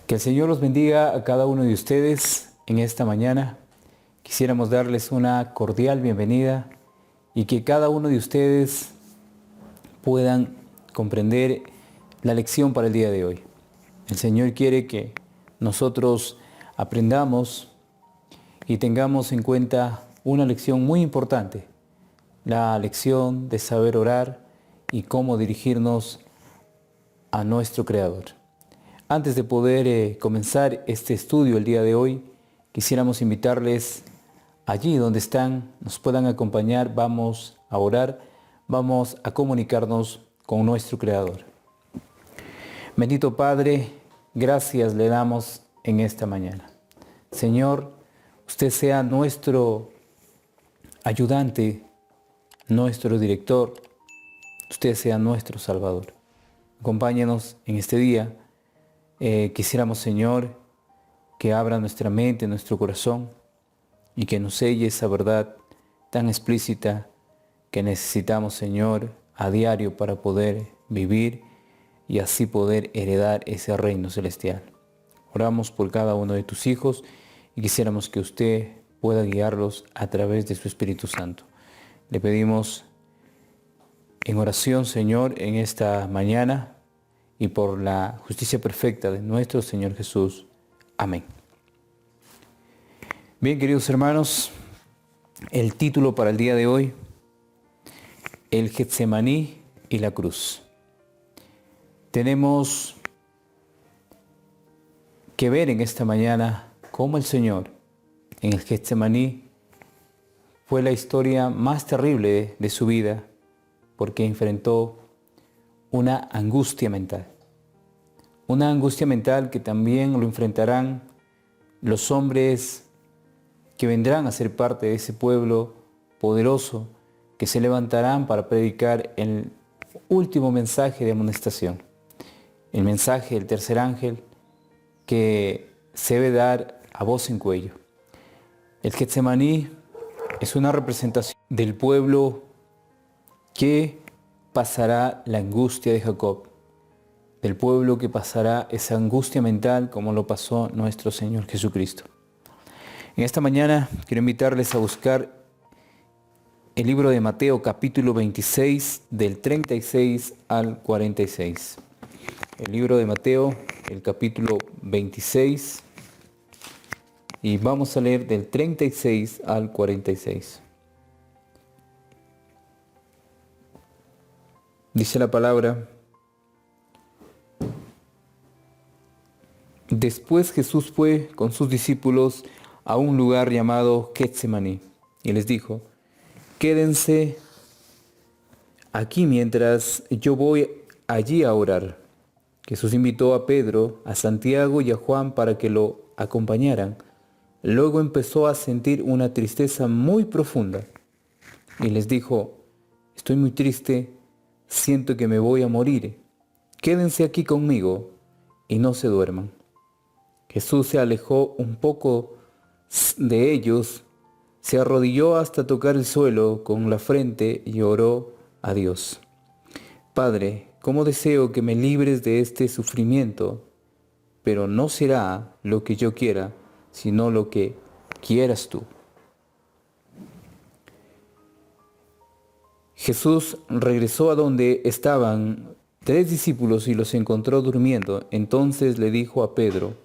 Que el Señor los bendiga a cada uno de ustedes en esta mañana. Quisiéramos darles una cordial bienvenida y que cada uno de ustedes puedan comprender la lección para el día de hoy. El Señor quiere que nosotros aprendamos y tengamos en cuenta una lección muy importante, la lección de saber orar y cómo dirigirnos a nuestro Creador. Antes de poder comenzar este estudio el día de hoy, quisiéramos invitarles allí donde están, nos puedan acompañar, vamos a orar, vamos a comunicarnos con nuestro Creador. Bendito Padre, gracias le damos en esta mañana. Señor, usted sea nuestro ayudante, nuestro director, usted sea nuestro Salvador. Acompáñanos en este día. Quisiéramos, Señor, que abra nuestra mente, nuestro corazón y que nos selle esa verdad tan explícita que necesitamos, Señor, a diario para poder vivir y así poder heredar ese reino celestial. Oramos por cada uno de tus hijos y quisiéramos que usted pueda guiarlos a través de su Espíritu Santo. Le pedimos en oración, Señor, en esta mañana, y por la justicia perfecta de nuestro Señor Jesús. Amén. Bien, queridos hermanos, el título para el día de hoy, el Getsemaní y la cruz. Tenemos que ver en esta mañana cómo el Señor en el Getsemaní fue la historia más terrible de su vida, porque enfrentó una angustia mental. Una angustia mental que también lo enfrentarán los hombres que vendrán a ser parte de ese pueblo poderoso que se levantarán para predicar el último mensaje de amonestación. El mensaje del tercer ángel que se debe dar a voz en cuello. El Getsemaní es una representación del pueblo que pasará la angustia de Jacob, del pueblo que pasará esa angustia mental como lo pasó nuestro Señor Jesucristo. En esta mañana quiero invitarles a buscar el libro de Mateo capítulo 26 del 36 al 46. El libro de Mateo, el capítulo 26, y vamos a leer del 36 al 46. Dice la palabra: Después Jesús fue con sus discípulos a un lugar llamado Getsemaní y les dijo: Quédense aquí mientras yo voy allí a orar. Jesús invitó a Pedro, a Santiago y a Juan para que lo acompañaran. Luego empezó a sentir una tristeza muy profunda y les dijo: Estoy muy triste, siento que me voy a morir. Quédense aquí conmigo y no se duerman. Jesús se alejó un poco de ellos, se arrodilló hasta tocar el suelo con la frente y oró a Dios. Padre, cómo deseo que me libres de este sufrimiento, pero no será lo que yo quiera, sino lo que quieras tú. Jesús regresó a donde estaban 3 discípulos y los encontró durmiendo. Entonces le dijo a Pedro: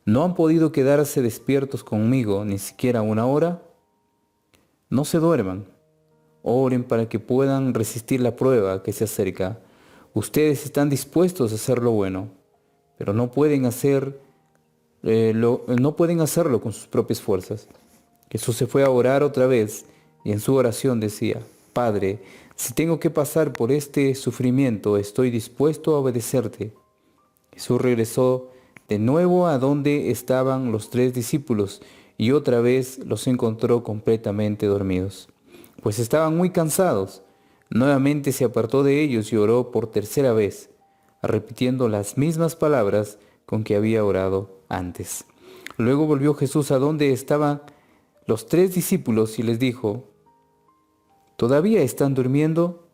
¿No han podido quedarse despiertos conmigo ni siquiera una hora? No se duerman, oren para que puedan resistir la prueba que se acerca. Ustedes están dispuestos a hacer lo bueno, pero no pueden hacerlo con sus propias fuerzas. Jesús se fue a orar otra vez y en su oración decía: Padre, si tengo que pasar por este sufrimiento, estoy dispuesto a obedecerte. Jesús regresó de nuevo a donde estaban los 3 discípulos y otra vez los encontró completamente dormidos, pues estaban muy cansados. Nuevamente se apartó de ellos y oró por tercera vez, repitiendo las mismas palabras con que había orado antes. Luego volvió Jesús a donde estaban los 3 discípulos y les dijo: ¿Todavía están durmiendo?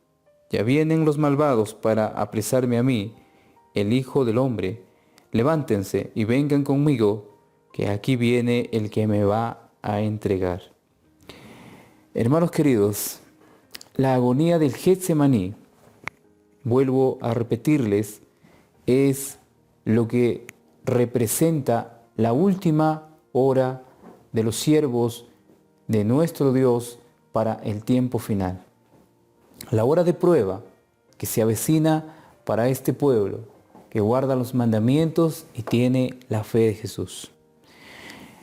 Ya vienen los malvados para apresarme a mí, el Hijo del Hombre. levántense y vengan conmigo, que aquí viene el que me va a entregar. Hermanos queridos, la agonía del Getsemaní, vuelvo a repetirles, es lo que representa la última hora de los siervos de nuestro Dios para el tiempo final. La hora de prueba que se avecina para este pueblo que guarda los mandamientos y tiene la fe de Jesús.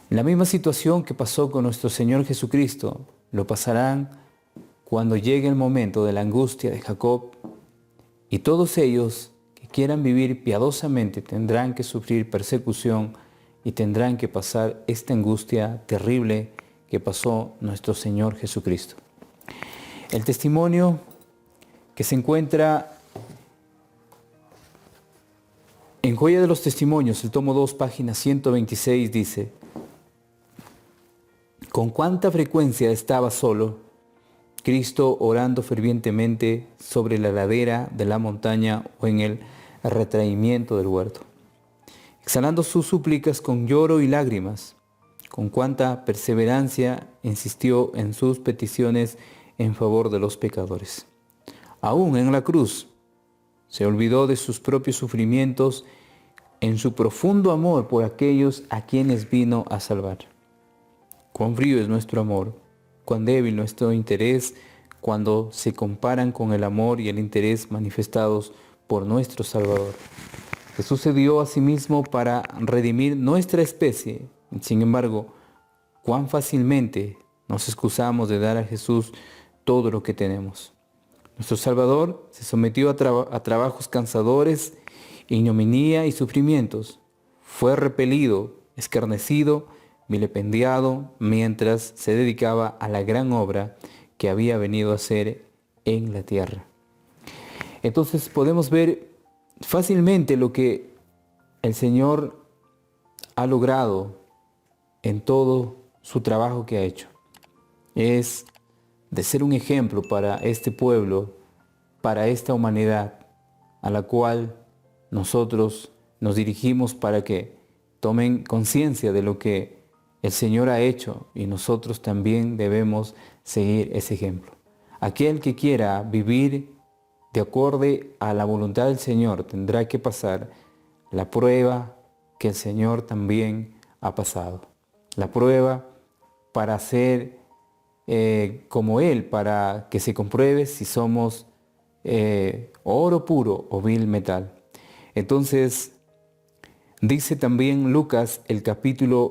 La misma situación que pasó con nuestro Señor Jesucristo, lo pasarán cuando llegue el momento de la angustia de Jacob, y todos ellos que quieran vivir piadosamente tendrán que sufrir persecución y tendrán que pasar esta angustia terrible que pasó nuestro Señor Jesucristo. El testimonio que se encuentra en Joya de los Testimonios, el tomo 2, página 126, dice: con cuánta frecuencia estaba solo Cristo orando fervientemente sobre la ladera de la montaña o en el retraimiento del huerto, exhalando sus súplicas con lloro y lágrimas. Con cuánta perseverancia insistió en sus peticiones en favor de los pecadores. Aún en la cruz se olvidó de sus propios sufrimientos en su profundo amor por aquellos a quienes vino a salvar. Cuán frío es nuestro amor, cuán débil nuestro interés cuando se comparan con el amor y el interés manifestados por nuestro Salvador. Jesús se dio a sí mismo para redimir nuestra especie. Sin embargo, cuán fácilmente nos excusamos de dar a Jesús todo lo que tenemos. Nuestro Salvador se sometió a trabajos cansadores, ignominia y sufrimientos. Fue repelido, escarnecido, vilipendiado, mientras se dedicaba a la gran obra que había venido a hacer en la tierra. Entonces podemos ver fácilmente lo que el Señor ha logrado en todo su trabajo que ha hecho. Es de ser un ejemplo para este pueblo, para esta humanidad, a la cual nosotros nos dirigimos para que tomen conciencia de lo que el Señor ha hecho, y nosotros también debemos seguir ese ejemplo. Aquel que quiera vivir de acuerdo a la voluntad del Señor tendrá que pasar la prueba que el Señor también ha pasado. La prueba para ser como Él, para que se compruebe si somos oro puro o vil metal. Entonces, dice también Lucas, el capítulo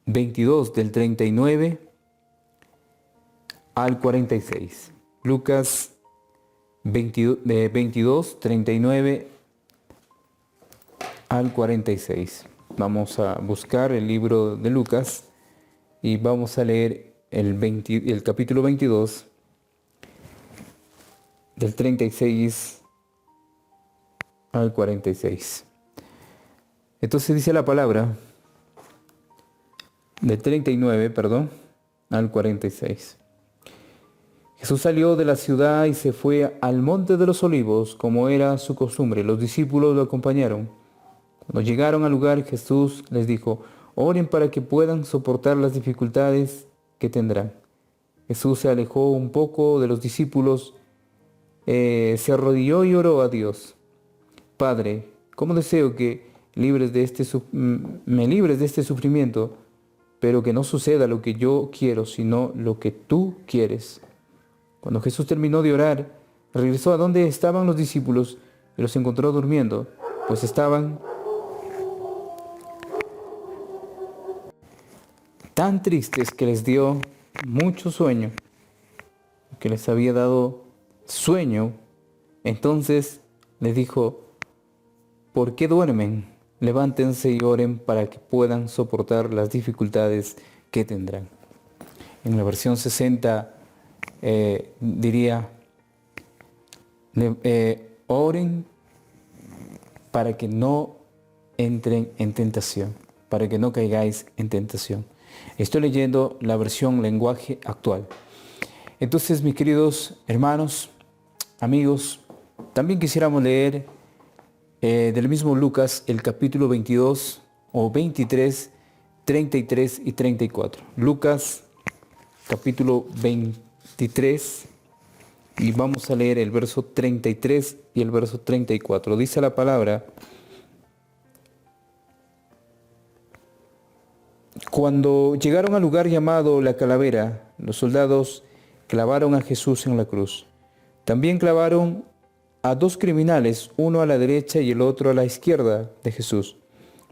22, del 39 al 46. Lucas 22, 39 al 46. Vamos a buscar el libro de Lucas y vamos a leer el capítulo 22, del 36 al 46. Entonces dice la palabra, del 39, al 46. Jesús salió de la ciudad y se fue al monte de los olivos, como era su costumbre. Los discípulos lo acompañaron. Cuando llegaron al lugar, Jesús les dijo: oren para que puedan soportar las dificultades que tendrán. Jesús se alejó un poco de los discípulos, se arrodilló y oró a Dios: Padre, ¿cómo deseo que me libres de este sufrimiento? Pero que no suceda lo que yo quiero, sino lo que tú quieres. Cuando Jesús terminó de orar, regresó a donde estaban los discípulos y los encontró durmiendo, pues estaban tan tristes que les dio mucho sueño, que les había dado sueño. Entonces les dijo: ¿por qué duermen? Levántense y oren para que puedan soportar las dificultades que tendrán. En la versión 60 diría: oren para que no entren en tentación, para que no caigáis en tentación. Estoy leyendo la versión lenguaje actual. Entonces, mis queridos hermanos, amigos, también quisiéramos leer del mismo Lucas, el capítulo 22 o 23, 33 y 34. Lucas, capítulo 23, y vamos a leer el verso 33 y el verso 34. Dice la palabra: cuando llegaron al lugar llamado La Calavera, los soldados clavaron a Jesús en la cruz. También clavaron a dos criminales, uno a la derecha y el otro a la izquierda de Jesús.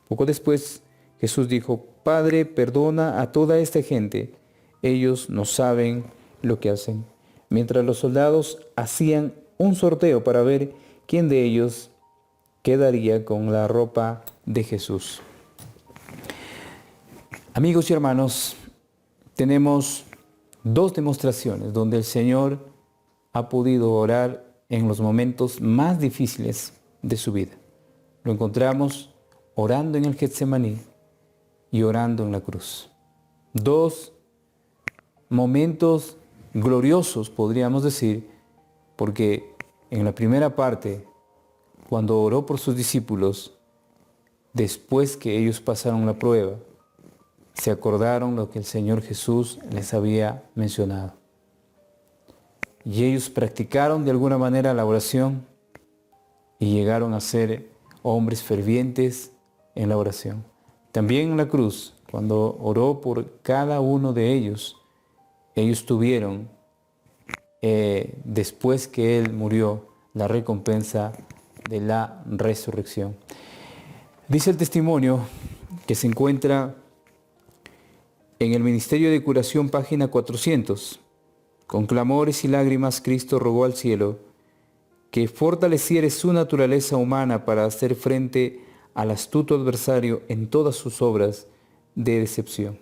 Poco después, Jesús dijo: Padre, perdona a toda esta gente. Ellos no saben lo que hacen. Mientras los soldados hacían un sorteo para ver quién de ellos quedaría con la ropa de Jesús. Amigos y hermanos, tenemos dos demostraciones donde el Señor ha podido orar en los momentos más difíciles de su vida. Lo encontramos orando en el Getsemaní y orando en la cruz. Dos momentos gloriosos, podríamos decir, porque en la primera parte, cuando oró por sus discípulos, después que ellos pasaron la prueba, se acordaron lo que el Señor Jesús les había mencionado. Y ellos practicaron de alguna manera la oración y llegaron a ser hombres fervientes en la oración. También en la cruz, cuando oró por cada uno de ellos tuvieron, después que Él murió, la recompensa de la resurrección. Dice el testimonio que se encuentra en el Ministerio de Curación, página 400. Con clamores y lágrimas, Cristo rogó al cielo que fortaleciere su naturaleza humana para hacer frente al astuto adversario en todas sus obras de decepción,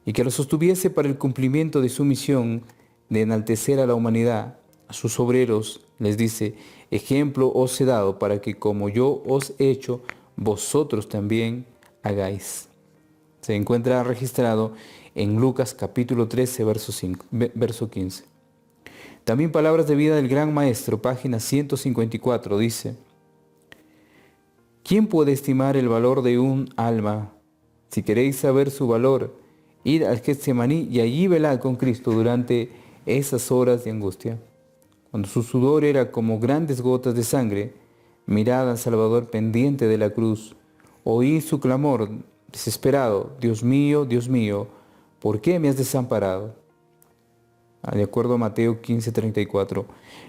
y que lo sostuviese para el cumplimiento de su misión de enaltecer a la humanidad. A sus obreros les dice: ejemplo os he dado para que como yo os he hecho, vosotros también hagáis. Se encuentra registrado en Lucas capítulo 13, verso 15. También Palabras de Vida del Gran Maestro, página 154, dice: ¿quién puede estimar el valor de un alma? Si queréis saber su valor, id al Getsemaní y allí velad con Cristo durante esas horas de angustia. Cuando su sudor era como grandes gotas de sangre, mirad al Salvador pendiente de la cruz, oíd su clamor desesperado: Dios mío, ¿por qué me has desamparado? De acuerdo a Mateo 15:34.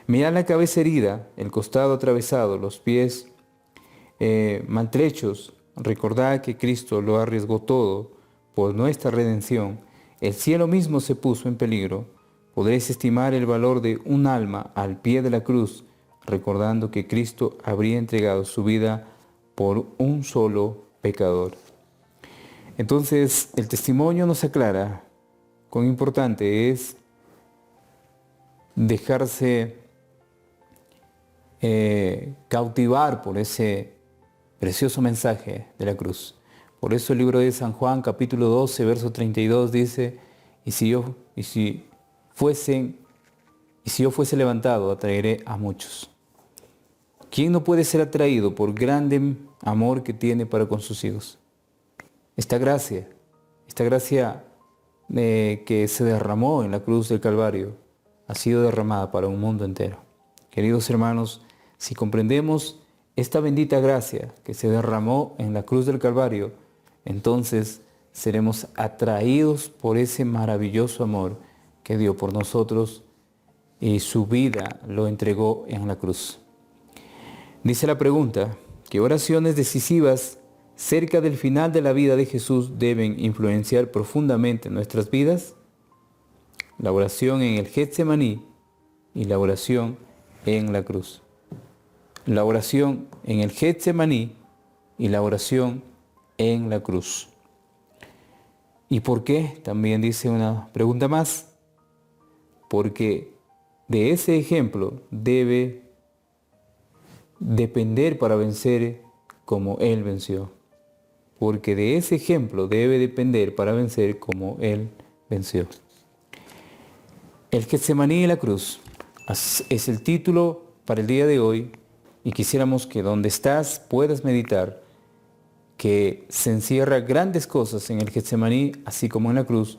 Mirad la cabeza herida, el costado atravesado, los pies maltrechos. Recordad que Cristo lo arriesgó todo por nuestra redención. El cielo mismo se puso en peligro. Podréis estimar el valor de un alma al pie de la cruz, recordando que Cristo habría entregado su vida por un solo pecador. Entonces, el testimonio nos aclara cuán importante es dejarse cautivar por ese precioso mensaje de la cruz. Por eso el libro de San Juan, capítulo 12, verso 32 dice: y si yo fuese levantado, atraeré a muchos. ¿Quién no puede ser atraído por grande amor que tiene para con sus hijos? Esta gracia que se derramó en la cruz del Calvario ha sido derramada para un mundo entero. Queridos hermanos, si comprendemos esta bendita gracia que se derramó en la cruz del Calvario, entonces seremos atraídos por ese maravilloso amor que dio por nosotros y su vida lo entregó en la cruz. Dice la pregunta: ¿qué oraciones decisivas cerca del final de la vida de Jesús deben influenciar profundamente nuestras vidas? La oración en el Getsemaní y la oración en la cruz. La oración en el Getsemaní y la oración en la cruz. ¿Y por qué? También dice una pregunta más. Porque de ese ejemplo debe depender para vencer como Él venció. Porque de ese ejemplo debe depender para vencer como Él venció. El Getsemaní y la cruz es el título para el día de hoy Y quisiéramos que donde estás puedas meditar que se encierra grandes cosas en el Getsemaní, así como en la cruz,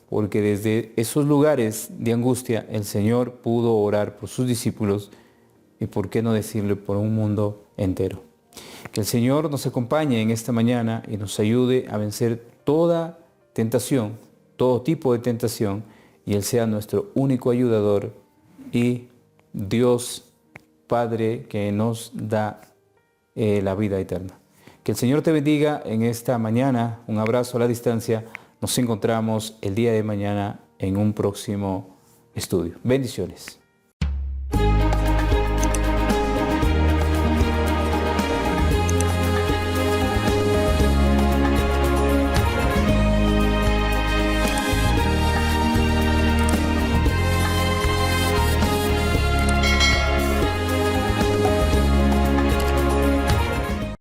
porque desde esos lugares de angustia el Señor pudo orar por sus discípulos y por qué no decirle por un mundo entero. Que el Señor nos acompañe en esta mañana y nos ayude a vencer toda tentación, todo tipo de tentación, y Él sea nuestro único ayudador y Dios Padre que nos da la vida eterna. Que el Señor te bendiga en esta mañana. Un abrazo a la distancia. Nos encontramos el día de mañana en un próximo estudio. Bendiciones.